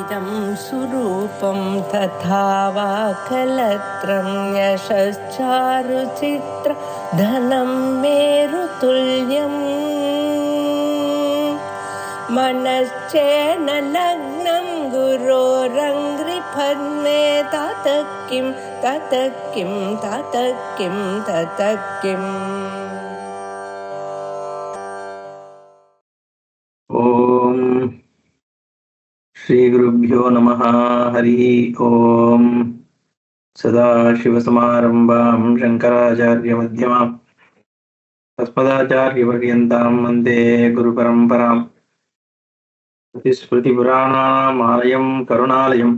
इदं सुरूपं तथा वा कलत्रं यशश्चारुचित्र धनं मेरुतुल्यम् मनश्चेन लग्नं गुरोरङ्घ्रिपद्मे ततः किं ततः किं ततः किं ततः किम् ओम श्री गुरुभ्यो नमः। हरि ओम। सदाशिवसमारम्भां शंकराचार्यमध्यमाम् अस्मदाचार्यपर्यन्तां वन्दे गुरुपरम्पराम्। स्मृतिपुराणानामालयं करुणालयं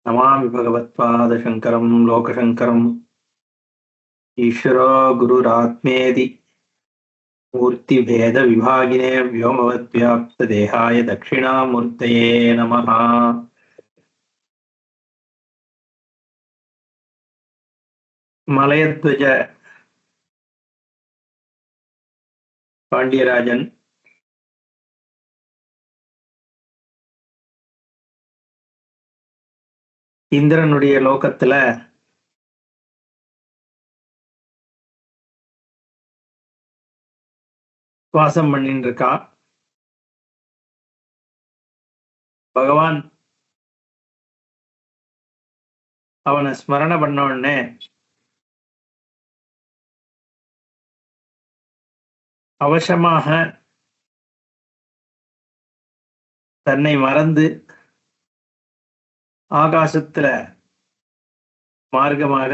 नमामि भगवत्पादशङ्करं लोकशङ्करम्। ईश्वरो गुरुरात्मेति मूर्तिभेद विभागिने व्योमवद्व्याप्त देहाय दक्षिणामूर्तये नमः। मलयध्वज பாண்டியராஜன் இந்திரனுடைய லோகத்துல வாசம் பண்ணிட்டு இருக்கான். பகவான் அவனை ஸ்மரண பண்ண உடனே அவசமாக தன்னை மறந்து ஆகாசத்துல மார்க்கமாக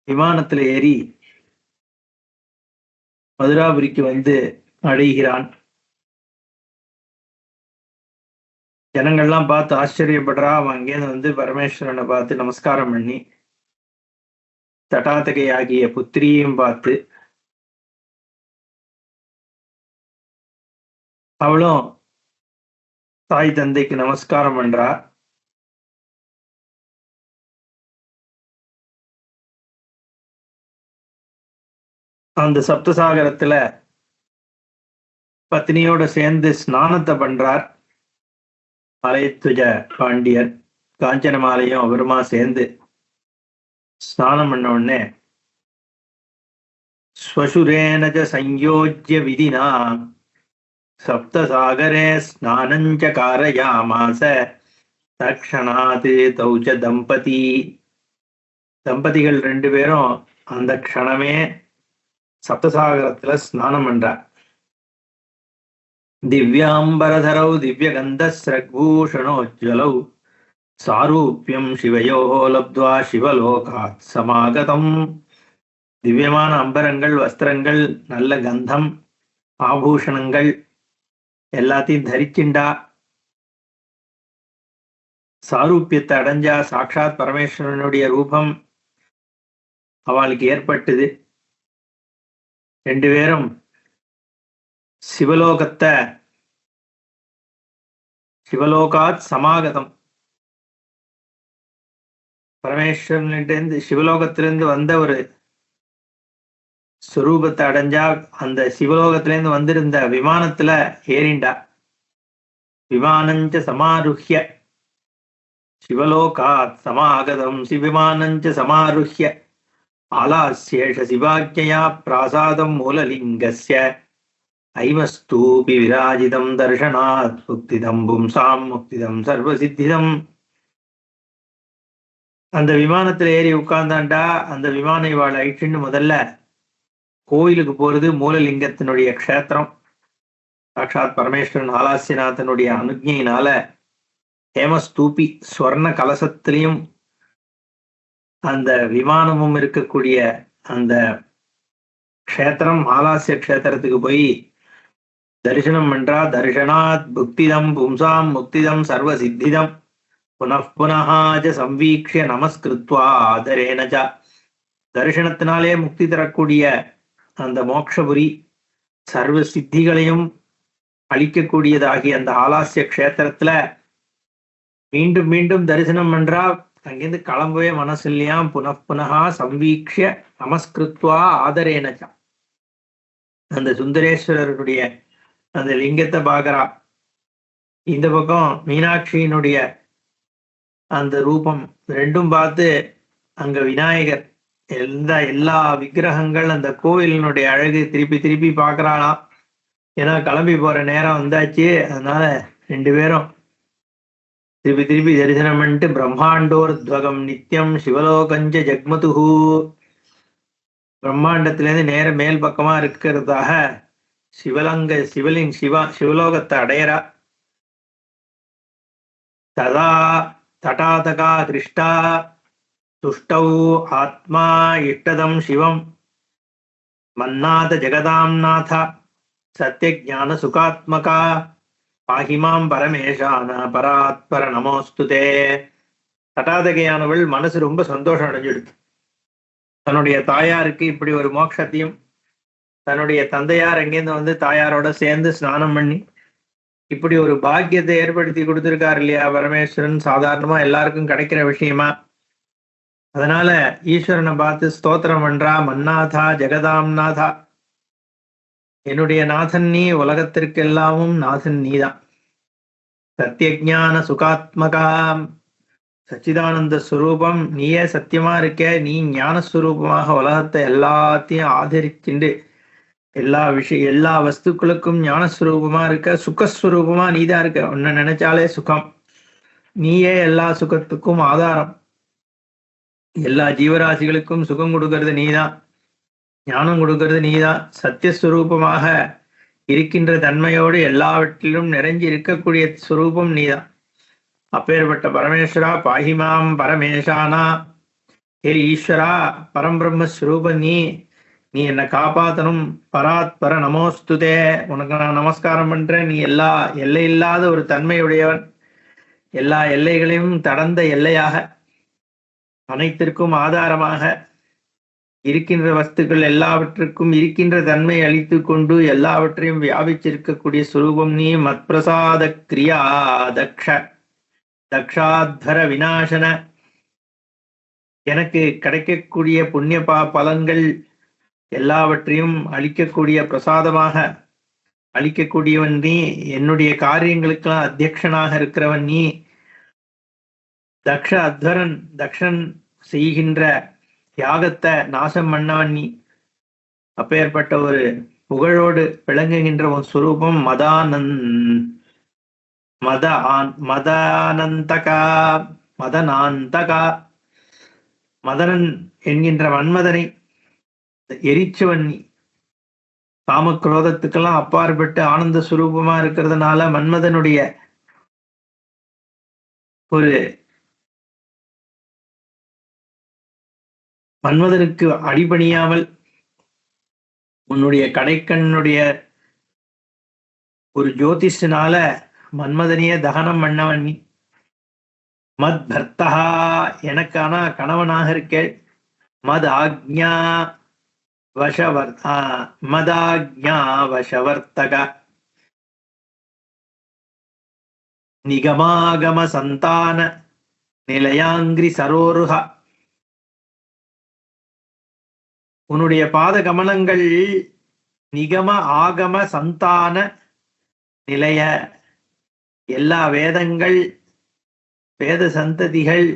விமானத்துல ஏறி மதுராபுரிக்கு வந்து அடைகிறான். ஜனங்கள்லாம் பார்த்து ஆச்சரியப்படுறா. அவன் அங்கேருந்து வந்து பரமேஸ்வரனை பார்த்து நமஸ்காரம் பண்ணி தட்டாத்தகை ஆகிய புத்திரியையும் பார்த்து அவளும் தாய் தந்தைக்கு நமஸ்காரம் பண்றா. அந்த சப்தசாகரத்துல பத்னியோட சேர்ந்து ஸ்நானத்தை பண்றார் மலயத்வஜ பாண்டியர். காஞ்சனமாலையும் அவருமா சேர்ந்து ஸ்நானம் பண்ண உடனே ஸ்வசுரேனஜ சயோஜ்ய விதினா சப்தசாகரே ஸ்நானஞ்ச காரயாமாச தக்ஷணாத் தௌச்ச தம்பதிகள் ரெண்டு பேரும் அந்த க்ஷணமே சப்தசாகரத்துல ஸ்நானம் பண்றார். திவ்யாம்பரதரௌ திவ்யகந்தஸ்ரக்பூஷணோஜ்வலௌ சாரூப்யம் சிவயோஹோ லப்த்வா சிவலோகாத் சமாகதம். திவ்யமான அம்பரங்கள், வஸ்திரங்கள், நல்ல கந்தம், ஆபூஷணங்கள் எல்லாத்தையும் தரிச்சுண்டா. சாரூபியத்தை அடைஞ்சா. சாட்சாத் பரமேஸ்வரனுடைய ரூபம் அவளுக்கு ஏற்பட்டது. ரெண்டு பேரும் சிவலோகாத் சமாகதம். பரமேஸ்வரனிலிருந்து சிவலோகத்திலிருந்து வந்த ஒரு ஸ்வரூபத்தை அடைஞ்சா. அந்த சிவலோகத்திலிருந்து வந்திருந்த விமானத்துல ஏறிண்டா. விமானஞ்ச சமாருஹ்ய சிவலோகாத் சமாகதம் விமானஞ்ச சமாருஹ்ய ஆலாஸ்யேஷ சிவாக்ஞயா பிராசாதம் மூலலிங்கஸ்ய ஐமஸ்தூபி விராஜிதம் தர்ஷனாத் முக்திதம் பும்சாம் முக்திதம் சர்வசித்திதம். அந்த விமானத்துல ஏறி உட்கார்ந்தாண்டா. அந்த விமான இவாள் ஐட்டுன்னு முதல்ல கோயிலுக்கு போறது மூலலிங்கத்தினுடைய க்ஷேத்திரம். சாட்சாத் பரமேஸ்வரன் ஆலாசியநாதனுடைய அனுஜையினால ஹேமஸ்தூபி ஸ்வர்ண கலசத்திலையும் அந்த விமானமும் இருக்கக்கூடிய அந்த க்ஷேத்திரம் ஆலாசிய க்ஷேத்திரத்துக்கு போய் தரிசனம் பண்றா. தர்ஷனாத் புக்திதம் பும்சாம் முக்திதம் சர்வசித்திதம் புனః சம்வீக்ஷ்ய நமஸ்கிருத்வா ஆதரேனஜ. தரிசனத்தினாலே முக்தி தரக்கூடிய அந்த மோட்சபுரி சர்வ சித்திகளையும் அளிக்கக்கூடியதாகிய அந்த ஆலாசிய க்ஷேத்திரத்துல மீண்டும் மீண்டும் தரிசனம் பண்றா. அங்கிருந்து கிளம்பவே மனசு இல்லையாம். புனః சம்வீக்ஷ்ய நமஸ்கிருத்வா ஆதரேனஜ. அந்த சுந்தரேஸ்வரருடைய அந்த லிங்கத்தை பாக்குறா. இந்த பக்கம் மீனாட்சியினுடைய அந்த ரூபம் ரெண்டும் பார்த்து அங்க விநாயகர் எல்லா விக்கிரகங்கள் அந்த கோவிலினுடைய அழகு திருப்பி திருப்பி பார்க்கறாளாம். ஏன்னா கிளம்பி போற நேரம் வந்தாச்சு. அதனால ரெண்டு பேரும் திருப்பி திருப்பி தரிசனம் பண்ணிட்டு பிரம்மாண்டோர்த்வகம் நித்தியம் சிவலோகஞ்ச ஜக்மதுஹு, பிரம்மாண்டத்திலேருந்து நேர மேல் பக்கமா இருக்கிறதாக சிவலோகத்தை அடையறா. ததா தடாதகா திருஷ்டா துஷ்டௌ ஆத்மா இஷ்டதம் சிவம் மன்னாத ஜெகதாம் நாத சத்யஜான சுகாத்மகா பாகிமாம் பரமேஷான பராத்பர நமோஸ்துதே. தடாதகையானவள் மனசு ரொம்ப சந்தோஷம் அடைஞ்சிடுது. தன்னுடைய தாயாருக்கு இப்படி ஒரு மோட்சத்தையும், தன்னுடைய தந்தையார் எங்கேருந்து வந்து தாயாரோட சேர்ந்து ஸ்நானம் பண்ணி இப்படி ஒரு பாக்கியத்தை ஏற்படுத்தி கொடுத்திருக்காரு இல்லையா பரமேஸ்வரன். சாதாரணமா எல்லாருக்கும் கிடைக்கிற விஷயமா. அதனால ஈஸ்வரனை பார்த்து ஸ்தோத்திரம் பண்றா. மன்னாதா ஜெகதாம் நாதா, என்னுடைய நாதன் நீ, உலகத்திற்கெல்லாமும் நாதன் நீதான். சத்தியஜான சுகாத்மகா, சச்சிதானந்த ஸ்வரூபம் நீயே சத்தியமா இருக்க. நீ ஞானஸ்வரூபமாக உலகத்தை எல்லாத்தையும் ஆதரிச்சுண்டு எல்லா வஸ்துக்களுக்கும் ஞானஸ்வரூபமா இருக்க. சுகஸ்வரூபமா நீதான் இருக்க. உன்னை நினைச்சாலே சுகம். நீயே எல்லா சுகத்துக்கும் ஆதாரம். எல்லா ஜீவராசிகளுக்கும் சுகம் கொடுக்கறது நீதான், ஞானம் கொடுக்கறது நீதான். சத்தியஸ்வரூபமாக இருக்கின்ற தன்மையோடு எல்லாவற்றிலும் நிறைஞ்சி இருக்கக்கூடிய ஸ்வரூபம் நீதான். அப்பேற்பட்ட பரமேஸ்வரா பாஹிமாம் பரமேஷானா, ஏ ஈஸ்வரா பரம்பிரம்மஸ்வரூப நீ என்னை காப்பாத்தணும். பராத்பர நமோஸ்துதே, உனக்கு நான் நமஸ்காரம் பண்றேன். நீ எல்லா எல்லையில்லாத ஒரு தன்மையுடையவன். எல்லா எல்லைகளையும் கடந்த எல்லையாக, அனைத்திற்கும் ஆதாரமாக இருக்கின்ற வஸ்துக்கள் எல்லாவற்றுக்கும் இருக்கின்ற தன்மை அளித்து கொண்டு எல்லாவற்றையும் வியாபிச்சிருக்கக்கூடிய சுரூபம் நீ. மத்பிரசாத கிரியா தக்ஷாத்வர விநாசன, எனக்கு கிடைக்கக்கூடிய புண்ணிய பலன்கள் எல்லாவற்றையும் அளிக்கக்கூடிய பிரசாதமாக அளிக்கக்கூடியவன் நீ. என்னுடைய காரியங்களுக்கெல்லாம் அத்தியக்ஷனாக இருக்கிறவன் நீ. தக்ஷன் செய்கின்ற யாகத்தை நாசம் பண்ணவன் நீ. அப்பேற்பட்ட ஒரு புகழோடு விளங்குகின்ற ஒரு சுரூபம் மதனாந்தகா, மதனன் என்கின்ற மன்மதனை எரிச்சவன் நீ. காமக்ரோதத்துக்கெல்லாம் அப்பாற்பட்டு ஆனந்த சுரூபமா இருக்கிறதுனால மன்மதனுடைய மன்மதனுக்கு அடிபணியாமல் உன்னுடைய கடைக்கண்ணுடைய ஒரு ஜோதிஷனால மன்மதனையே தகனம் பண்ணவன் நீ. மத் பர்த்தா, எனக்கான கணவனாக இருக்க. மதாக்ஞா வசவர்த்தக நிகமாகம சந்தான நிலையாங்கிரி சரோருக, உன்னுடைய பாத கமலங்கள் நிகம ஆகம சந்தான நிலைய, எல்லா வேதங்கள் வேத சந்ததிகள்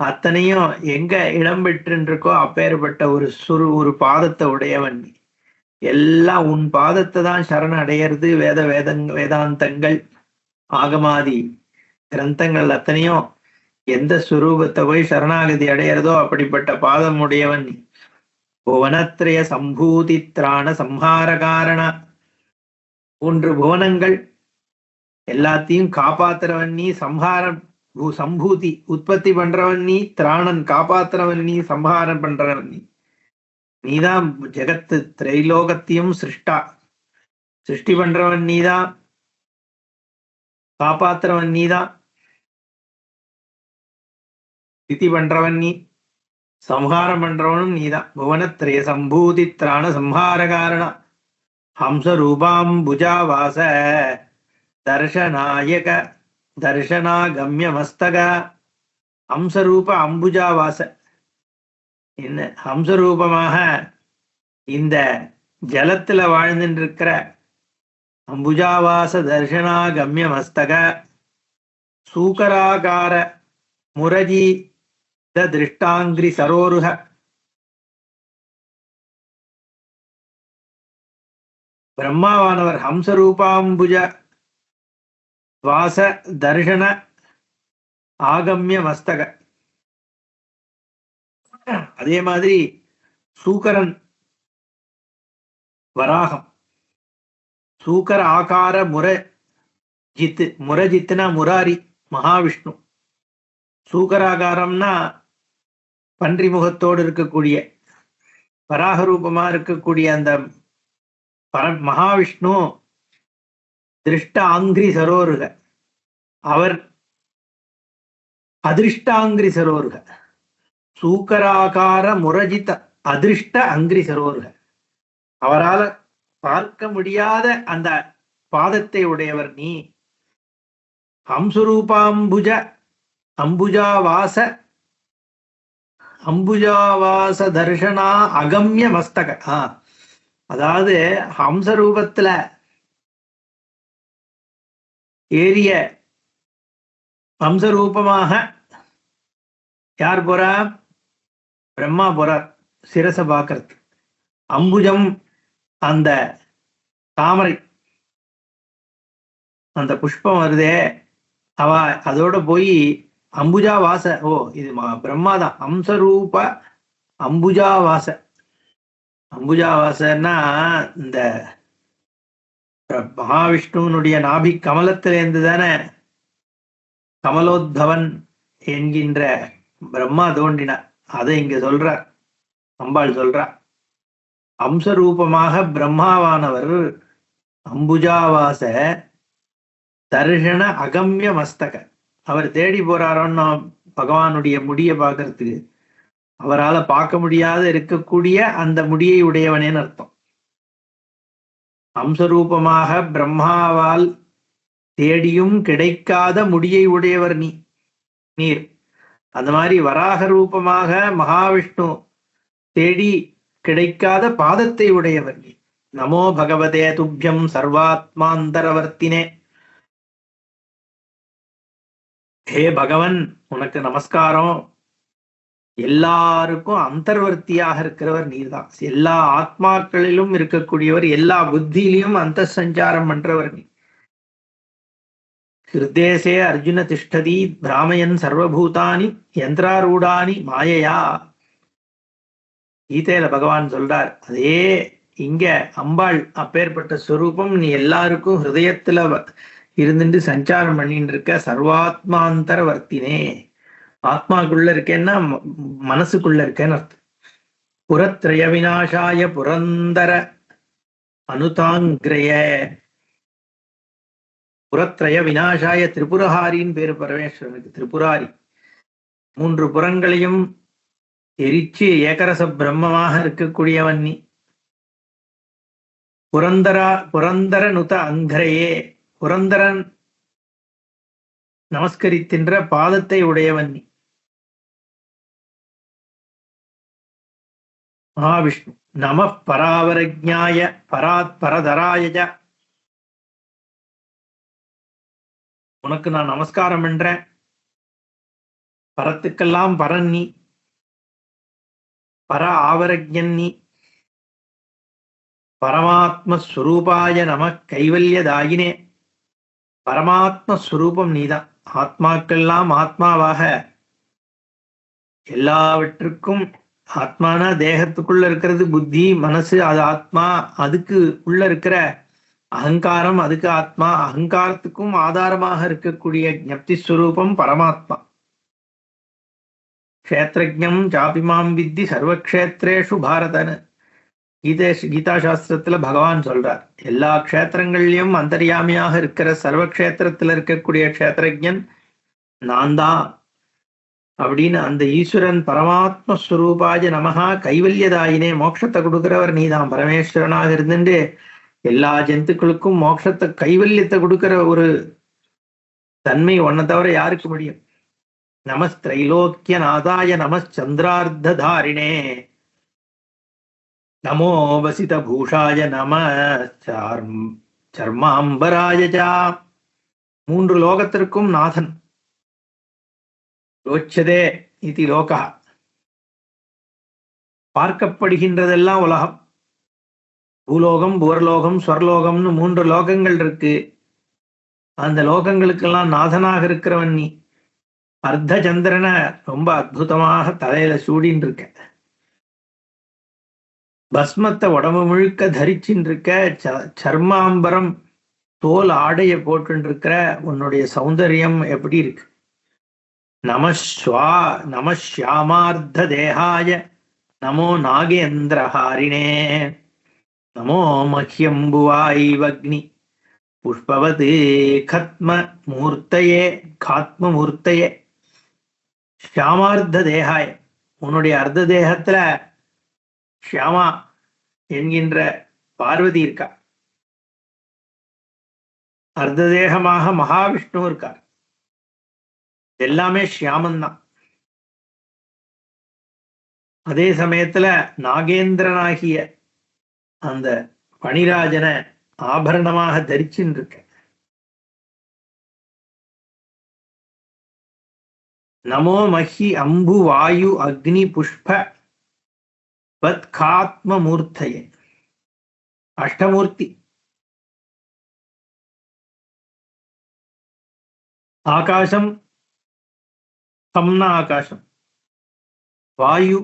அத்தனையும் எங்க இடம்பெற்றிருக்கோ அப்பேற்பட்ட ஒரு பாதத்தை உடையவன். எல்லாம் உன் பாதத்தை தான் சரண அடையிறது. வேதாந்தங்கள் ஆகமாதி கிரந்தங்கள் அத்தனையும் எந்த சுரூபத்தை போய் சரணாகதி அடையிறதோ அப்படிப்பட்ட பாதம் உடையவன். புவனத்ரய சம்பூதி திராண சம்ஹார காரண, 3 புவனங்கள் எல்லாத்தையும் காப்பாத்துறவன் நீ. சம்பூதி உற்பத்தி பண்றவன் நீ. திராணன் காப்பாத்துறவன் நீ. சம்ஹாரம் பண்றவன் நீ. நீதான் ஜெகத்து திரைலோகத்தையும் சிருஷ்டி பண்றவன் நீதான். காப்பாத்துறவன் நீதான். ஸ்திதி பண்றவன் நீ. சம்ஹாரம் பண்றவனும் நீதான். புவனத்ரய சம்பூதி திராண சம்ஹார காரண ஹம்ச ரூபாம்புஜாவாச தர்ஷநாயக தர்ஷனாகம்ய மஸ்தக. ஹம்சரூப அம்புஜாவாச, என்ன ஹம்சரூபமாக இந்த ஜலத்துல வாழ்ந்துட்டு இருக்கிற அம்புஜாவாச தர்ஷனா கம்ய மஸ்தக சூகராகார முரஜி திருஷ்டாங்கிரி சரோருக. பிரம்மாவானவர் ஹம்சரூபாம்புஜ வாச தர்ஷன ஆகம்ய மஸ்தக. அதே மாதிரி சூக்கரன் வராகம், சூக்கர ஆகார முரஜித், முரஜித்னா முராரி மகாவிஷ்ணு, சூக்கராகாரம்னா பன்றி முகத்தோடு இருக்கக்கூடிய வராக ரூபமா இருக்கக்கூடிய அந்த மகாவிஷ்ணு திருஷ்ட ஆங்கிரி சரோருக, அவர் அதிருஷ்டாங்கிரி சரோருக. சூக்கராகார முரஜித அதிருஷ்ட அங்கிரி சரோருக, அவரால் பார்க்க முடியாத அந்த பாதத்தை உடையவர் நீ. ஹம்சுரூபாம்புஜ அம்புஜாவாச அம்புஜாவாச தர்ஷனா அகம்ய மஸ்தக. அதாவது ஹம்சரூபத்துல ஏறிய ஹம்சரூபமாக யார் போறா? பிரம்மா போறார் சிரச பாக்கிறது. அம்புஜம் அந்த தாமரை, அந்த புஷ்பம் வருதே, அவ அதோட போய் அம்புஜாவாச, இது பிரம்மாதான். ஹம்சரூப அம்புஜாவாச. அம்புஜாவாசன்னா இந்த மகாவிஷ்ணுனுடைய நாபி கமலத்திலேருந்து தானே கமலோத்பவன் என்கின்ற பிரம்மா தோன்றினார். அதை இங்க சொல்றார், அம்பாள் சொல்றார். அம்சரூபமாக பிரம்மாவானவர் அம்புஜாவாச தர்ஷன அகம்ய மஸ்தக, அவர் தேடி போறாரோன்னு பகவானுடைய முடியை பார்க்கறதுக்கு. அவரால் பார்க்க முடியாத இருக்கக்கூடிய அந்த முடியை உடையவனேன்னு அர்த்தம். அம்சரூபமாக பிரம்மாவால் தேடியும் கிடைக்காத முடியை உடையவர் நீர். அந்த மாதிரி வராக ரூபமாக மகாவிஷ்ணு தேடி கிடைக்காத பாதத்தை உடையவர் நீ. நமோ பகவதே துப்யம் சர்வாத்மாந்தரவர்த்தினே. ஹே பகவன், உனக்கு நமஸ்காரம். எல்லாருக்கும் அந்தர்வர்த்தியாக இருக்கிறவர் நீர்தான். எல்லா ஆத்மாக்களிலும் இருக்கக்கூடியவர், எல்லா புத்தியிலையும் அந்த சஞ்சாரம் பண்றவர் நீ. ஹிருதேசே அர்ஜுன திஷ்டதி பிராமயன் சர்வபூதானி யந்திராரூடானி மாயையா. கீதையில பகவான் சொல்றார். அதே இங்க அம்பாள் அப்பேற்பட்ட ஸ்வரூபம். நீ எல்லாருக்கும் ஹிருதயத்துல இருந்துட்டு சஞ்சாரம் பண்ணிட்டு இருக்க. சர்வாத்மாந்தரவர்த்தினே, ஆத்மாக்குள்ள இருக்கேன்னா மனசுக்குள்ள இருக்கேன்னு அர்த்தம். புறத்ரய விநாசாய புரந்தர அனுதாங்கிரய. புறத்ரய விநாசாய, திரிபுரஹாரின்னு பேரு பரமேஸ்வரனுக்கு. திரிபுராரி, 3 புறங்களையும் எரிச்சு ஏகரச பிரம்மமாக இருக்கக்கூடியவன் நீ. புரந்தர நுத அங்கரையே, புரந்தரன் நமஸ்கரிக்கின்ற பாதத்தை உடையவன் நீ. மகாவிஷ்ணு நம பராவரஜ்ஞாய பராத் பரதராய. உனக்கு நான் நமஸ்காரம் பண்றேன். பரத்துக்கெல்லாம் பரன் நீ, பர ஆவரஜ்ஞன் நீ. பரமாத்மஸ்வரூபாய நம கைவல்யதாயினே. பரமாத்மஸ்வரூபம் நீதான். ஆத்மாக்கெல்லாம் ஆத்மாவாக, எல்லாவற்றுக்கும் ஆத்மானா தேகத்துக்குள்ள இருக்கிறது புத்தி மனசு, அது ஆத்மா. அதுக்கு உள்ள இருக்கிற அகங்காரம், அதுக்கு ஆத்மா. அகங்காரத்துக்கும் ஆதாரமாக இருக்கக்கூடிய ஞப்தி ஸ்வரூபம் பரமாத்மா. க்ஷேத்ரஜ்ஞம் சாபிமாம் வித்தி சர்வக்ஷேத்ரேஷு பாரதன்னு கீதா சாஸ்திரத்துல பகவான் சொல்றார். எல்லா க்ஷேத்திரங்கள்லயும் அந்தர்யாமியாக இருக்கிற சர்வக்ஷேத்திரத்துல இருக்கக்கூடிய க்ஷேத்ரஜன் நான் தான் அப்படின்னு அந்த ஈஸ்வரன் பரமாத்மஸ்வரூபாய நமஹா கைவல்யதாயினே. மோட்சத்தை கொடுக்கிறவர் நீதான். பரமேஸ்வரனாக இருந்துட்டு எல்லா ஜந்துக்களுக்கும் மோட்சத்தை கைவல்யத்தை கொடுக்கிற ஒரு தன்மை ஒன்ன தவிர யாருக்கு முடியும்? நமஸ்திரைலோக்கிய நாதாய நமச்சந்திரார்த்தாரிணே நமோ வசித பூஷாய நம சர்மாம்பராஜா, மூன்று லோகத்திற்கும் நாதன். யோச்சதே இது லோகா, பார்க்கப்படுகின்றதெல்லாம் உலகம். பூலோகம், புவர்லோகம், ஸ்வர்லோகம்னு மூன்று லோகங்கள் இருக்கு. அந்த லோகங்களுக்கெல்லாம் நாதனாக இருக்கிறவன் நீ. அர்த்த சந்திரனை ரொம்ப அற்புதமாக தலையில சூடின்னு இருக்க. பஸ்மத்தை உடம்பு முழுக்க தரிச்சின்னு இருக்க. சர்மாம்பரம் தோல் ஆடைய போட்டு இருக்கிற உன்னுடைய சௌந்தரியம் எப்படி இருக்கு. நமஸ்யாமார்த்த தேகாய நமோ நாகேந்திரஹாரிணே நமோ மஹ்யம்புவாய்வக்னி புஷ்பவத் காத்மமூர்த்தயே. ஷியாமார்த்த தேகாய, உன்னுடைய அர்த்த தேகத்துல ஷியாமா என்கின்ற பார்வதி இருக்கா. அர்த்த தேகமாக மகாவிஷ்ணு இருக்கார். எல்லாமே ஷியாமந்தான். அதே சமயத்துல நாகேந்திரனாகிய அந்த பணிராஜனை ஆபரணமாக தரிச்சுன்னு இருக்க. நமோ மஹி அம்பு வாயு அக்னி புஷ்ப வத்காத்மமூர்த்தயே. அஷ்டமூர்த்தி. ஆகாசம் சம்ன ஆகாசம், வாயு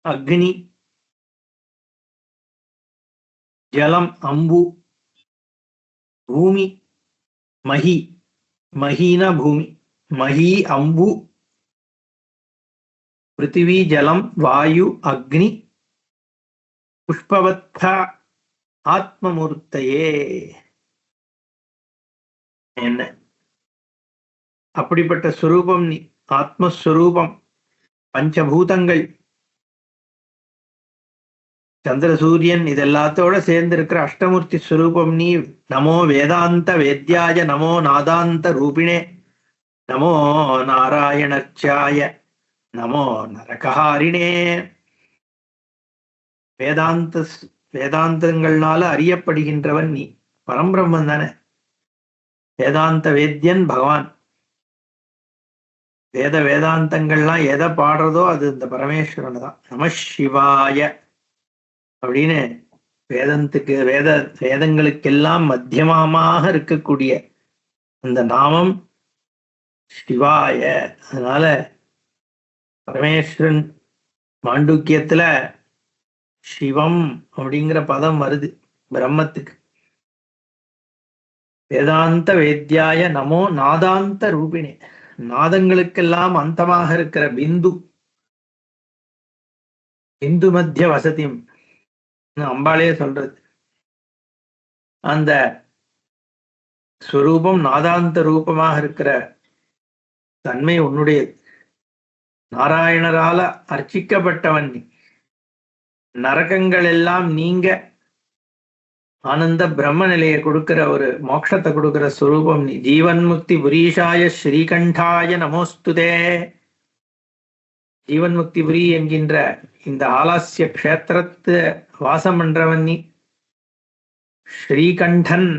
அக்னி, ஜலம் அம்பு, பூமி மஹி, மஹீன பூமி, மஹி அம்பு, பிருத்திவி ஜலம் வாயு அக்னி புஷ்பவத்த ஆத்மமூர்த்தையே. என்ன அப்படிப்பட்ட ஸ்வரூபம் நீ, ஆத்மஸ்வரூபம். பஞ்சபூதங்கள், சந்திர சூரியன் இதெல்லாத்தோட சேர்ந்து இருக்கிற அஷ்டமூர்த்தி ஸ்வரூபம் நீ. நமோ வேதாந்த வேத்யாய நமோ நாதாந்த ரூபிணே நமோ நாராயணர்ச்சாய நமோ நரகஹாரிணே. வேதாந்தங்கள்னால அறியப்படுகின்றவன் நீ. பரம்பிரம்மன் தானே. வேதாந்த வேத்யன் பகவான். வேதாந்தங்கள்லாம் எதை பாடுறதோ அது இந்த பரமேஸ்வரன் தான். நம சிவாய அப்படின்னு வேதங்களுக்கெல்லாம் மத்தியமமாக இருக்கக்கூடிய அந்த நாமம் சிவாய. அதனால பரமேஸ்வரன் மாண்டூக்கியத்துல சிவம் அப்படிங்கிற பதம் வருது பிரம்மத்துக்கு. வேதாந்த வேத்யாய நமோ நாதாந்த ரூபிணே. நாதங்களுக்கெல்லாம் அந்தமாக இருக்கிற பிந்து மத்திய வசதியும் அம்பாளே சொல்றது. அந்த ஸ்வரூபம் நாதாந்த ரூபமாக இருக்கிற தன்மை உன்னுடையது. நாராயணரால அர்ச்சிக்கப்பட்டவன் நீ. நரகங்கள் எல்லாம் நீங்க ஆனந்த பிரம்ம நிலையை கொடுக்கிற ஒரு மோட்சத்தை கொடுக்கிற ஸ்வரூபம் நீ. ஜீவன் முக்தி புரீஷாய ஸ்ரீகண்டாய நமோஸ்துதே. ஜீவன் முக்தி புரி என்கின்ற இந்த ஆலாசிய க்ஷேத்திரத்து வாசம் பண்றவன் நீ. ஸ்ரீகண்டன்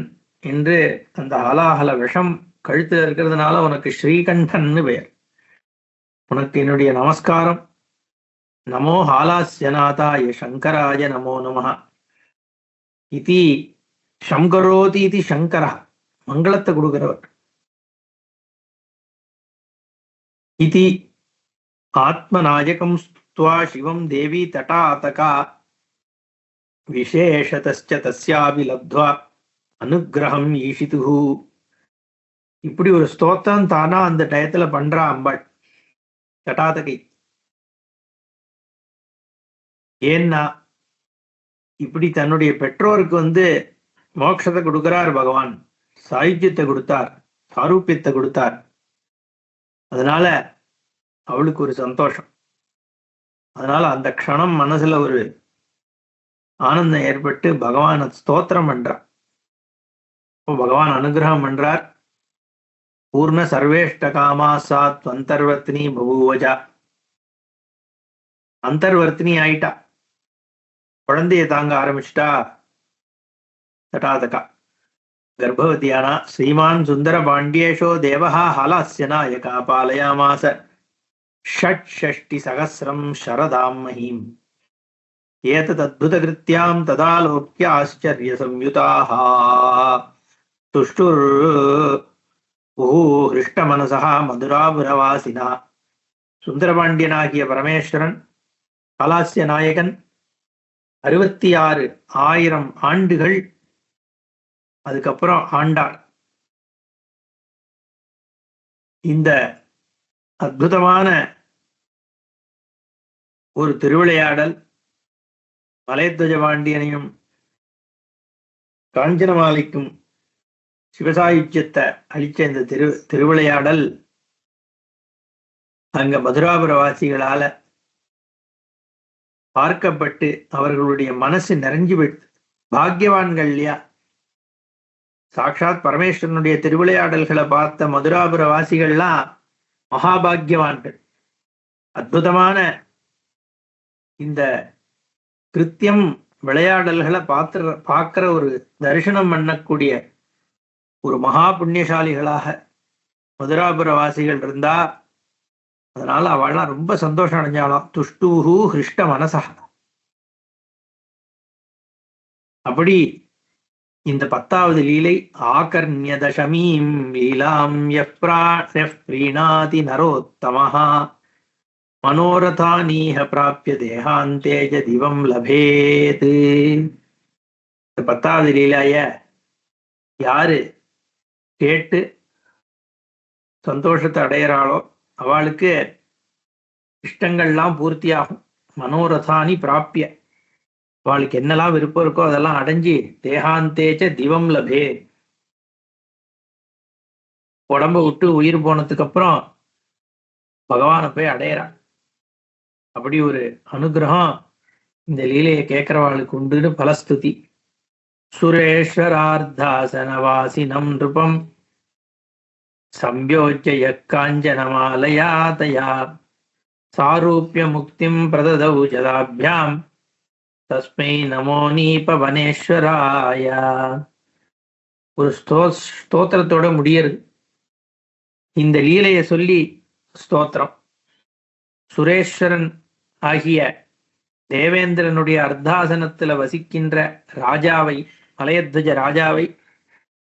என்று அந்த ஆலாஹல விஷம் கழுத்துல இருக்கிறதுனால உனக்கு ஸ்ரீகண்டன்னு பெயர். உனக்கு என்னுடைய நமஸ்காரம். நமோ ஹாலாஸ்யநாதாய சங்கராய நமோ நமஹ. இதி சங்கரோதி இது சங்கரா, மங்களத்தை கொடுக்கிறவர். இதி ஆத்மநாயகம் ஸ்துத்வா சிவம் தேவி தடாதகா விசேஷதஸ்ச தஸ்யாபி லப்த்வா அனுக்கிரகம் ஈஷிதுஹு. இப்படி ஒரு ஸ்தோத்திரம் தானா அந்த டயத்துல பண்றா அம்பாள் தடாதகை. ஏன்னா இப்படி தன்னுடைய பெற்றோருக்கு மோட்சத்தை கொடுக்கிறார் பகவான். சாயுஜ்யத்தை கொடுத்தார், சாரூபியத்தை கொடுத்தார். அதனால அவளுக்கு ஒரு சந்தோஷம். அதனால அந்த க்ஷணம் மனசுல ஒரு ஆனந்தம் ஏற்பட்டு பகவான் ஸ்தோத்திரம் பண்றார். பகவான் அனுகிரகம் பண்றார். பூர்ண சர்வேஷ்ட காமா சாத் அந்தர்வர்த்தினி பபூவஜா. அந்தர்வர்த்தினி ஆயிட்டா, குழந்தைய தாங்க ஆரம்பிச்சிட்டா தடாதகா. गर्भवत्याः श्रीमान् सुन्दरपाण्ड्येशो देवः हालास्य नायकः पालयामास 66 शरदां महीम् एतदद्भुतकृत्यां तदालोक्य आश्चर्यसंयुताः तुष्टुर् हृष्टमनसः मधुरापुरवासिनः சுந்தரபாண்டியனாகிய பரமேஸ்வரன் ஹாலாஸ்ய நாயகன் 66,000 ஆண்டுகள் அதுக்கப்புறம் ஆண்டார். இந்த அற்புதமான ஒரு திருவிளையாடல் மலையத்வஜ பாண்டியனையும் காஞ்சனமாலைக்கும் சிவசாயுஜ்யத்தை அளிச்ச இந்த திருவிளையாடல் அங்க மதுராபுரவாசிகளால பார்க்கப்பட்டு அவர்களுடைய மனசு நிறைஞ்சு விட்டு பாக்யவான்கள் இல்லையா. சாட்சாத் பரமேஸ்வரனுடைய திருவிளையாடல்களை பார்த்த மதுராபுரவாசிகள்லாம் மகாபாகியவான்கள். அற்புதமான இந்த கிருத்தியம் விளையாடல்களை பார்க்கிற ஒரு தரிசனம் பண்ணக்கூடிய ஒரு மகா புண்ணியசாலிகளாக மதுராபுரவாசிகள் இருந்தா. அதனால அவள்லாம் ரொம்ப சந்தோஷம் அடைஞ்சாலும் துஷ்டூஹு ஹிருஷ்ட மனசா. அப்படி இந்த 10வது லீலை ஆகர்ணிய தசமீம் லீலாம் ப்ரீணாதி நரோத்தமஹா மனோரதானீஹ பிராப்ய தேகாந்தேஜ திவம் லபேத். இந்த 10வது லீலாய யாரு கேட்டு சந்தோஷத்தை அடையிறாளோ அவளுக்கு இஷ்டங்கள்லாம் பூர்த்தியாகும். மனோரதானி பிராப்பிய, அவளுக்கு என்னெல்லாம் விருப்பம் இருக்கோ அதெல்லாம் அடைஞ்சி தேகாந்தேச்ச திவம் லபே, உடம்ப விட்டு உயிர் போனதுக்கு அப்புறம் பகவானை போய் அடையிறான். அப்படி ஒரு அனுகிரகம் இந்த லீலையை கேட்கிறவாளுக்கு உண்டுன்னு பலஸ்துதி. சுரேஸ்வரார்த்தாசனவாசினம் நிருபம் சம்யோஜ்ய காஞ்சனமாலயா தயா சாரூப்ய முக்திம் பிரததௌ ஜதாபியாம் தஸ்மை நமோ நீபவனேஸ்வராய. ஒரு ஸ்தோத்திரத்தோட முடியறது இந்த லீலையை சொல்லி. ஸ்தோத்திரம் சுரேஸ்வரன் ஆகிய தேவேந்திரனுடைய அர்த்தாசனத்துல வசிக்கின்ற ராஜாவை, மலையத்வஜ ராஜாவை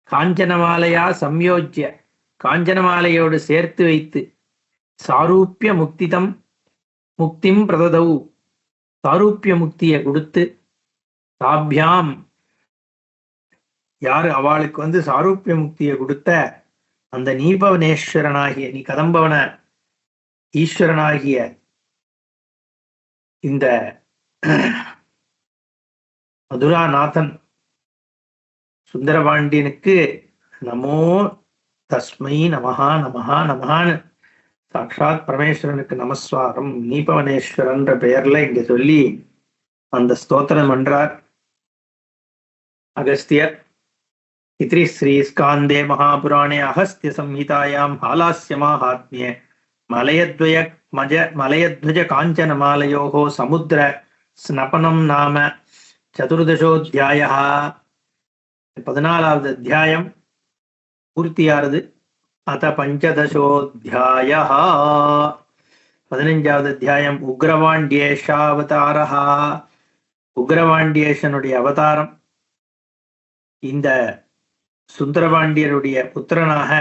காஞ்சனமாலையா சம்யோஜ்ய, காஞ்சனமாலையோடு சேர்த்து வைத்து சாரூப்பிய முக்திம் பிரததௌ, சாரூப்பிய முக்தியை கொடுத்து தாபியாம், யாரு அவளுக்கு சாரூப்பிய முக்தியை கொடுத்த அந்த நீபவனேஸ்வரனாகிய, நீ கதம்பவன ஈஸ்வரனாகிய இந்த மதுராநாதன் சுந்தரபாண்டியனுக்கு நமோ தஸ்மை நமஹா நமஹா நமஹான்னு சாட்சாத் பரமேஸ்வரனுக்கு நமஸ்வாரம் நீபவனேஸ்வரன்ற பெயர்ல இங்க சொல்லி அந்த ஸ்தோத்திரம் பண்றார் அகஸ்தியர். இத்ரி ஸ்ரீ ஸ்காந்தே மகாபுராணே அகஸ்திய சம்ஹிதாயாம் ஹாலாஸ்ய மாஹாத்மியே மலையத்வஜ காஞ்சனமாலயோகோ சமுத்திர ஸ்னபனம் நாம சதுர்தசோத்தியாயः. 14வது அத்தியாயம் பூர்த்தியானது. அத பஞ்சதசோத்தியாயः. 15வது அத்தியாயம் உக்ரவாண்டியேஷாவதாரः, உக்ரவாண்டியேஷனுடைய அவதாரம். இந்த சுந்தரபாண்டியருடைய புத்திரனாக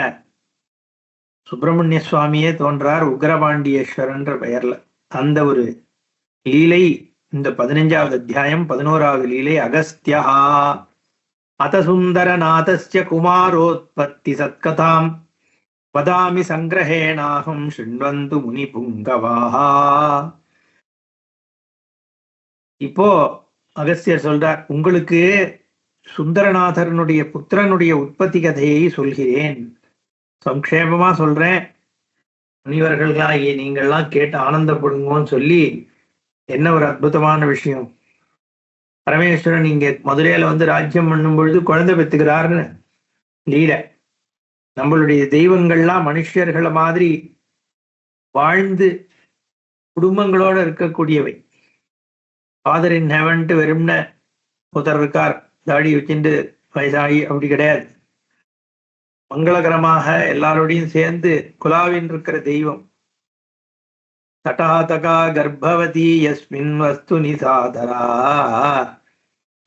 சுப்பிரமணிய சுவாமியே தோன்றார் உக்ரபாண்டியேஸ்வரன்ற பெயர்ல. அந்த ஒரு லீலை இந்த 15வது அத்தியாயம். 11வது லீலை அகஸ்தியா. அத சுந்தரநாதஸ்ய குமாரோத்பத்தி சத்கதாம் வதாமி சங்கிரஹேணாஹம் ஷிண்வந்து முனி புங்கவாஹ. இப்போ அகஸ்தியர் சொல்றார், உங்களுக்கு சுந்தரநாதரனுடைய புத்திரனுடைய உற்பத்தி கதையை சொல்கிறேன், சங்கேபமா சொல்றேன், முனிவர்களாகிய நீங்கள்லாம் கேட்டு ஆனந்தப்படுங்கன்னு சொல்லி. என்ன ஒரு அற்புதமான விஷயம். பரமேஸ்வரன் இங்க மதுரையில ராஜ்யம் பண்ணும் பொழுது குழந்தை பெற்றுக்கிறாருன்னு லீல. நம்மளுடைய தெய்வங்கள்லாம் மனுஷர்களை மாதிரி வாழ்ந்து குடும்பங்களோட இருக்கக்கூடியவை. ஃபாதர் இன் ஹெவன்ட்டு வெறும்ன ஒருத்தர் இருக்கார் தாடி வச்சுட்டு வயசாகி, அப்படி கிடையாது. மங்களகரமாக எல்லாரோடையும் சேர்ந்து குலாவின் இருக்கிற தெய்வம். தடாதகா கர்ப்பவதி யஸ்மின் வஸ்து நிசாதரா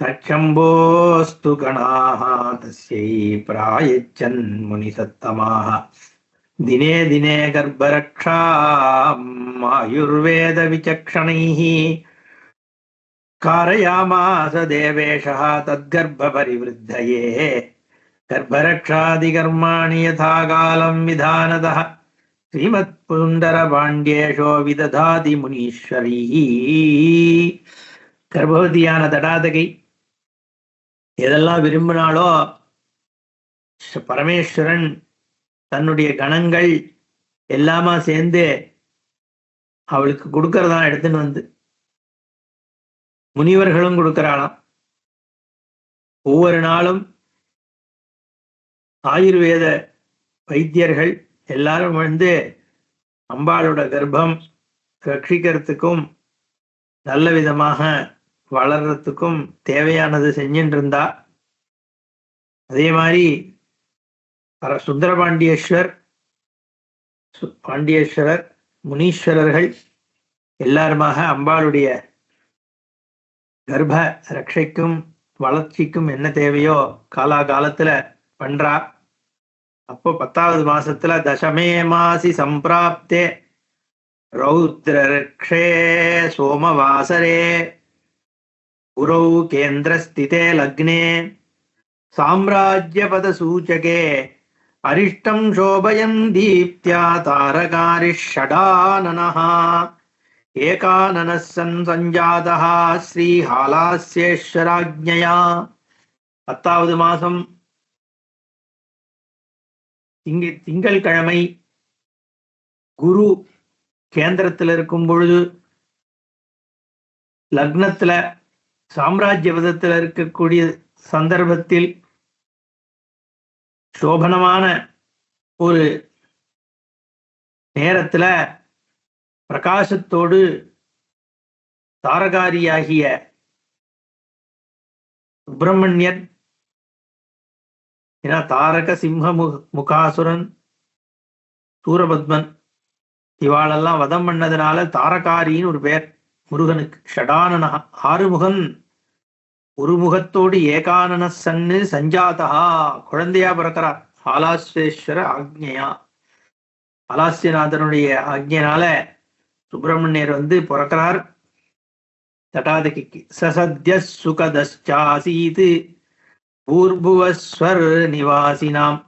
தட்சம்போஸ்து கணாஹ தஸ்யை பிராயச்சன் முனிசத்தமாஹ தினே தினே கர்ப்பரக்ஷாம் ஆயுர்வேத விசக்ஷணைஹ காரயாமாச தேவேஷः தத்கர்ப்ப பரிவிருத்தயே கர்ப்பரக்ஷாதிகர்மாணி யதா காலம் விதானதः ஸ்ரீமத் புண்டர பாண்டியேஷோ விததாதி முனீஸ்வரி. கர்ப்பவதியான தடாதகை எதெல்லாம் விரும்பினாலோ பரமேஸ்வரன் தன்னுடைய கணங்கள் எல்லாமா சேர்ந்து அவளுக்கு கொடுக்கறதான் எடுத்துன்னு வந்து முனிவர்களும் கொடுக்கிறாளாம். ஒவ்வொரு நாளும் ஆயுர்வேத வைத்தியர்கள் எல்லாரும் வந்து அம்பாளோட கர்ப்பம் ரட்சிக்கிறதுக்கும் நல்ல விதமாக வளர்றதுக்கும் தேவையானது செஞ்சுட்டு இருந்தா. அதே மாதிரி பாண்டியேஸ்வரர் முனீஸ்வரர்கள் எல்லாருமாக அம்பாளுடைய கர்ப்ப ரட்சைக்கும் வளர்ச்சிக்கும் என்ன தேவையோ காலாகாலத்துல பண்றா. அப்போ 10வது மாசத்துல தசமே மாசி சம்பிராப்தே ரௌத்ரரக்ஷே சோமவாசரே குரௌ கேந்திரஸ்திதே லக்னே சாம்ராஜ்யபத சூச்சகே அரிஷ்டம் சோபயம் தீப்த்யா தாரகாரிஷடானனஹ ஏகானனः சஞ்சாதः ஸ்ரீஹாலாஸ்யேஸ்வராஜ்ஞயா. 10வது மாசம் திங்கட்கிழமை குரு கேந்திரத்தில் இருக்கும் பொழுது லக்னத்துல சாம்ராஜ்யபதத்தில் இருக்கக்கூடிய சந்தர்ப்பத்தில் சோபனமான ஒரு நேரத்துல பிரகாசத்தோடு தாரகாரியாகிய சுப்பிரமணியன், ஏன்னா தாரக சிம்ம முகாசுரன் சூரபத்மன் இவாளெல்லாம் வதம் பண்ணதுனால தாரகாரின்னு ஒரு பேர் முருகனுக்கு. ஷடானனா 6 முகன், ஒரு முகத்தோடு ஏகானன சன்னு சஞ்சாதா குழந்தையா பிறக்கிறார். ஆலாஸ்வேஸ்வர ஆக்ஞையா, ஆலாஸ்யநாதனுடைய ஆக்ஞையினால சுப்பிரமணியர் வந்து பிறக்கிறார் தடாதகிக்கு. சசத்ய சுகதச்சாசீத் பூர்புவஸ்வர் நிவாசினாம்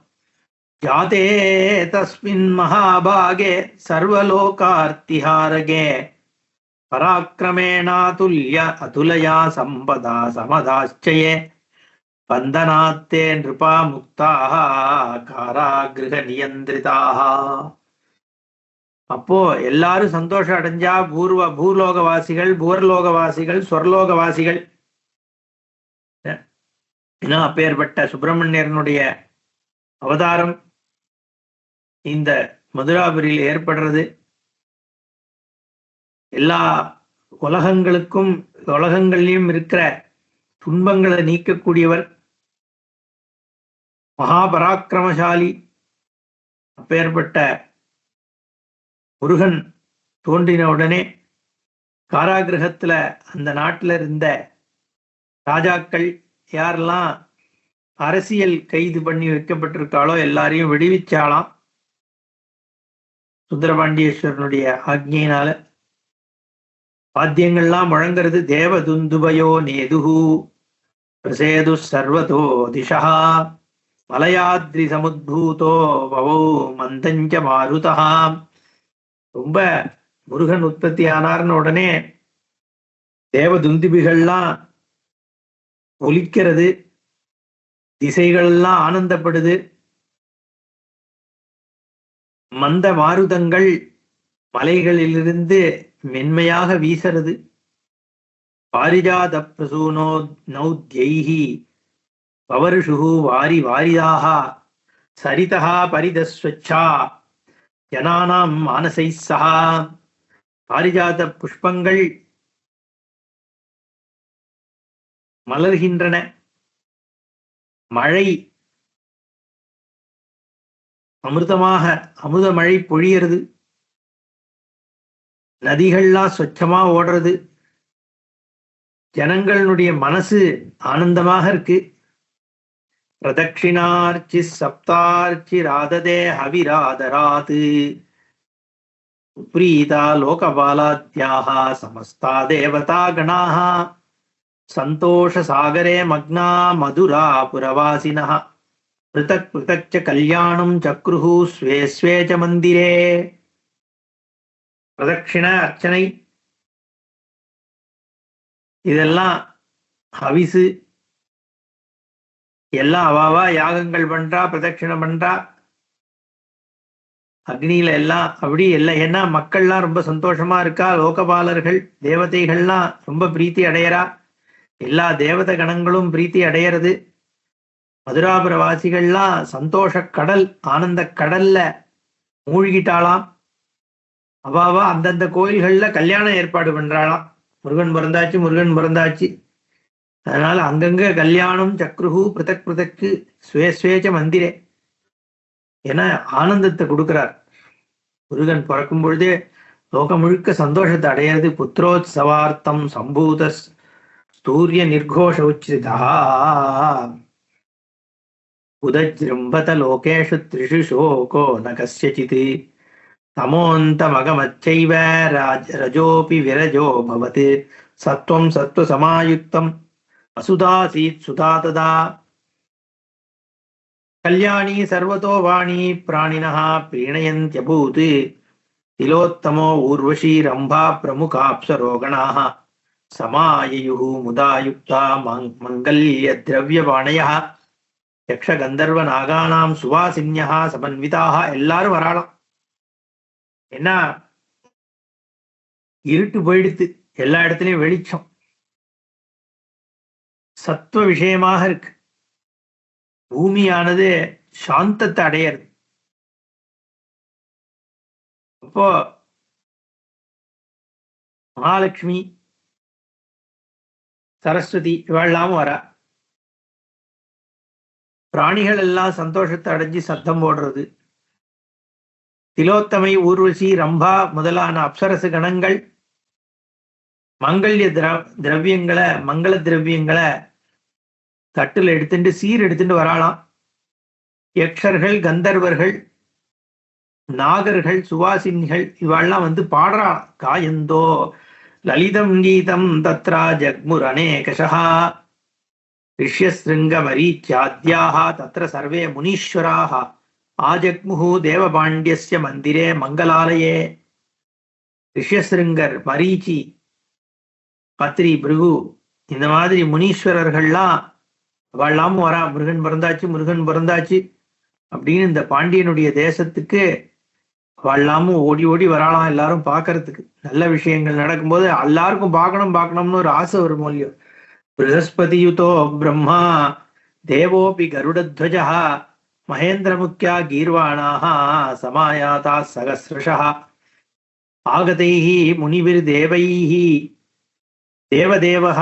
ஜாதே தஸ்மின் மகாபாகே சர்வலோகார்த்திஹாரகே பராக்கிரமேணாதுல்ய அதுலயா சம்பதா சமதாச்சயே பந்தனாத்தே நிருபா முக்தாக காராகிருஹ நியந்திரிதாக. அப்போ எல்லாரும் சந்தோஷம் அடைஞ்சா பூர்லோகவாசிகள், பூர்லோகவாசிகள், சொர்லோகவாசிகள். ஏன்னா அப்பேற்பட்ட சுப்பிரமணியனுடைய அவதாரம் இந்த மதுராபுரியில் ஏற்படுறது. எல்லா உலகங்களிலும் இருக்கிற துன்பங்களை நீக்கக்கூடியவர், மகாபராக்கிரமசாலி. அப்பேற்பட்ட முருகன் தோன்றின உடனே காராகிரகத்துல அந்த நாட்டில் இருந்த ராஜாக்கள் யாரெல்லாம் அரசியல் கைது பண்ணி வைக்கப்பட்டிருக்காளோ எல்லாரையும் விடுவிச்சாலாம் சுந்தரபாண்டியேஸ்வரனுடைய ஆக்ஞையினால. வாத்தியங்கள்லாம் முழங்கிறது. தேவதுந்துபயோ நேதுஹு பிரசேது சர்வதோ திஷா மலையாத்ரி சமுத்பூதோ பவோ மந்தஞ்ச மாருதா. ரொம்ப முருகன் உற்பத்தி ஆனார்னு உடனே தேவதுந்துபிகள்லாம் ஒலிக்கிறது, திசைகள்லாம் ஆனந்தப்படுது. மந்த மாருதங்கள் மலைகளிலிருந்து மென்மையாக வீசறது. பாரிஜாத பிரசூனோ நௌத்யைஹி பவர்ஷுஹு வாரி வாரிதாக சரிதா பரிதஸ்வச்சா ஜனானாம் மானசை சஹா. பாரிஜாத புஷ்பங்கள் மலர்கின்றன. மழை அமிர்தமாக அமுத மழை பொழியறது, நதிகள்லாம் ஸ்வச்சமா ஓடுறது, ஜனங்களுடைய மனசு ஆனந்தமாக இருக்கு. பிரதட்சிணார்ச்சி சப்தார்ச்சி ராததே ஹவிராதராது உப்ரீதா லோகபாலாத்யாக சமஸ்தா தேவதா கணாः சந்தோஷ சாகரே மக்னா மதுரா புரவாசினः பிருதக் பிருதக் ச கல்யாணம் சக்ருஹு ஸ்வே ஸ்வே ச மந்திரே. பிரதட்சிண அர்ச்சனை இதெல்லாம் ஹவிசு எல்லாம் அவாவா யாகங்கள் பண்றா, பிரதட்சிணம் பண்றா, அக்னியில எல்லாம் அப்படி எல்லாம். ஏன்னா மக்கள்லாம் ரொம்ப சந்தோஷமா இருக்கா, லோகபாலர்கள் தேவதைகள்லாம் ரொம்ப பிரீத்தி அடையறா, எல்லா தேவத கணங்களும் பிரீத்தி அடையறது. மதுராபுரவாசிகள்லாம் சந்தோஷ கடல் ஆனந்த கடல்ல மூழ்கிட்டாளாம். அவாவா அந்தந்த கோயில்கள்ல கல்யாணம் ஏற்பாடு பண்றாளாம். முருகன் பிறந்தாச்சு, முருகன் பிறந்தாச்சு, அதனால அங்கங்க கல்யாணம் சக்ருஹு பிருதக் பிருதக்கு ஸ்வே ஸ்வேச்ச மந்திரே. ஏன்னா ஆனந்தத்தை கொடுக்கிறார். முருகன் பிறக்கும் பொழுதே லோகம் முழுக்க சந்தோஷத்தை அடையிறது. புத்திரோத்சவார்த்தம் சம்பூத ஸ்தூரிய நிர்கோஷ உச்சிதா உதஜ்ரும்பத லோகேஷு த்ரிஷு சோகோ ந கஸ்யசித் தமோந்தமகமச்சைவ ரஜோபி விரஜோ பவத் சத்வம் சத்வசமாயுக்தம் அசுதாசீத் சுதா ததா. கல்யாணி சர்வதோ வாணி பிராணினः பிரீணயந்த்யபூத் திலோத்தமோ ஊர்வஷி ரம்பா பிரமுகாப்சரோகணாः சமாயயுः முதா யுக்தா மங்கல்ய திரவியவாணயः யக்ஷ கந்தர்வ நாகானாம் சுவாசின்யः சமன்விதாः. எல்லாரும் வராளாம். என்ன இருட்டு போயிடுத்து, எல்லா இடத்துலயும் வெளிச்சம், சத்துவ விஷயமாக இருக்கு. பூமியானது சாந்தத்தை அடையிறது. அப்போ மகாலட்சுமி சரஸ்வதி இவெல்லாமும் வரா. பிராணிகள் எல்லாம் சந்தோஷத்தை அடைஞ்சு சத்தம் போடுறது. திலோத்தமை ஊர்வசி ரம்பா முதலான அப்சரசு கணங்கள் மங்கல்ய திரவியங்களை மங்கள திரவியங்களை தட்டுல எடுத்துட்டு சீர் எடுத்துட்டு வராளாம். யக்ஷர்கள் கந்தர்வர்கள் நாகர்கள் சுவாசினிகள் இவெல்லாம் வந்து பாடுறாளாம். காயந்தோ லலிதம் கீதம் தத்ரா ஜக்முர் அநேகஷா ரிஷ்யஸ்ருங்க மரீச்யாத்யாஹ தத்ர சர்வே முனீஸ்வராஹ ஆஜக்முஹு தேவபாண்டியஸ்ய மந்திரே மங்களாலயே. ரிஷ்யஸ்ருங்கர், மரீச்சி, பத்ரி, பிருகு இந்த மாதிரி முனீஸ்வரர்கள்லாம் அவெல்லாமும் வரா. முருகன் பிறந்தாச்சு, முருகன் பிறந்தாச்சு அப்படின்னு இந்த பாண்டியனுடைய தேசத்துக்கு அவெல்லாமும் ஓடி ஓடி வராளாம். எல்லாரும் பார்க்கறதுக்கு நல்ல விஷயங்கள் நடக்கும்போது எல்லாருக்கும் பார்க்கணும்னு ஒரு ஆசை ஒரு மூலியம். ப்ரஹஸ்பதியுதோ பிரம்மா தேவோபி கருடத்வஜः மகேந்திரமுக்கியா கீர்வாணாः சமாயாதா சகஸ்ரஷः ஆகதைः முனிவிர்தேவைः தேவதேவः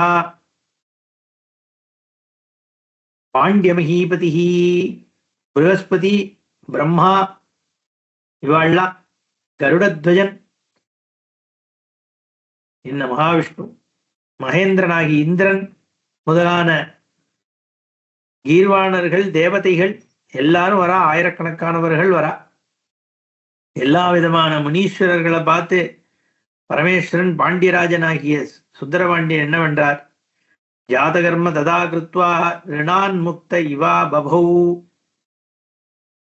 பாண்டியமஹீபதிः. ப்ரஹஸ்பதி, பிரம்மா இவாள்லாம், கருடத்வஜன் என்ன மகாவிஷ்ணு, மகேந்திரனாகி இந்திரன் முதலான கீர்வாணர்கள் தேவதைகள் எல்லாரும் வரா. ஆயிரக்கணக்கானவர்கள் வரா. எல்லா விதமான முனீஸ்வரர்களை பார்த்து பரமேஸ்வரன் பாண்டியராஜனாகிய சுந்தரபாண்டியன் என்ன வென்றார்? ஜாதகர்ம ததா கிருத்வா ரிணான் முக்த இவா பபௌ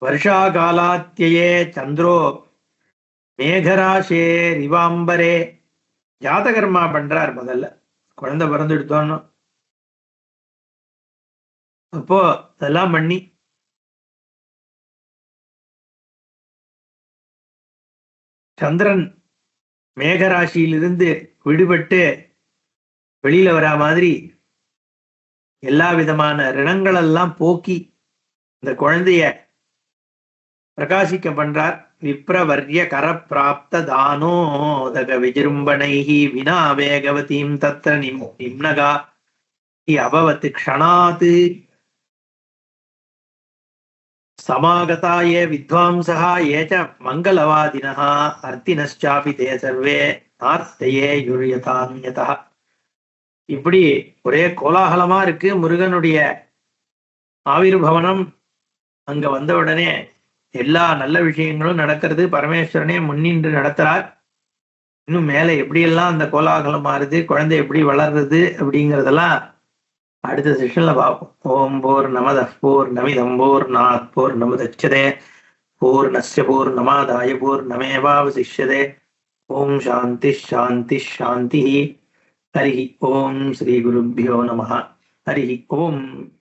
வருஷா காலாத்யயே சந்திரோ மேகராசே ரிவாம்பரே. ஜாதகர்மா பண்றார். முதல்ல குழந்தை பிறந்து எடுத்தோன்னு அப்போ அதெல்லாம் பண்ணி சந்திரன் மேகராசியிலிருந்து விடுபட்டு வெளியில வரா மாதிரி எல்லா விதமான ரிணங்கள் எல்லாம் போக்கி இந்த குழந்தைய பிரகாசிக்க பண்றார். விப்ரவர்ய கர பிராப்த தானோதக விஜிரும்பணைஹி வினா வேகவதீம் தத்ர நிம்னகா அபவத் க்ஷணாத். சமாகதா ஏ வித்வாம்சா ஏச்ச மங்களவாதினः அர்த்தினश्चापि தே சர்வே நார்த்தையே யுரியதான்யதா. இப்படி ஒரே கோலாகலமா இருக்கு. முருகனுடைய ஆவிர்பவனம் அங்க வந்த உடனே எல்லா நல்ல விஷயங்களும் நடக்கிறது. பரமேஸ்வரனே முன்னின்று நடத்துறார். இன்னும் மேல எப்படியெல்லாம் அந்த கோலாகலம் மாறுது, குழந்தை எப்படி வளர்றது அப்படிங்கிறதெல்லாம் அடுத்த செஷன்ல பார்ப்போம். ஓம் பூர்ணமத பூர்ணமிதம் பூர்ணாத் பூர்ணமுதச்யதே பூர்ணஸ்ய பூர்ணமாதாய பூர்ணமேவாவசிஷ்யதே. ஓம் சாந்தி சாந்தி சாந்தி. ஹரி ஓம் ஸ்ரீ குருभ्यो நமः. ஹரி ஓம்.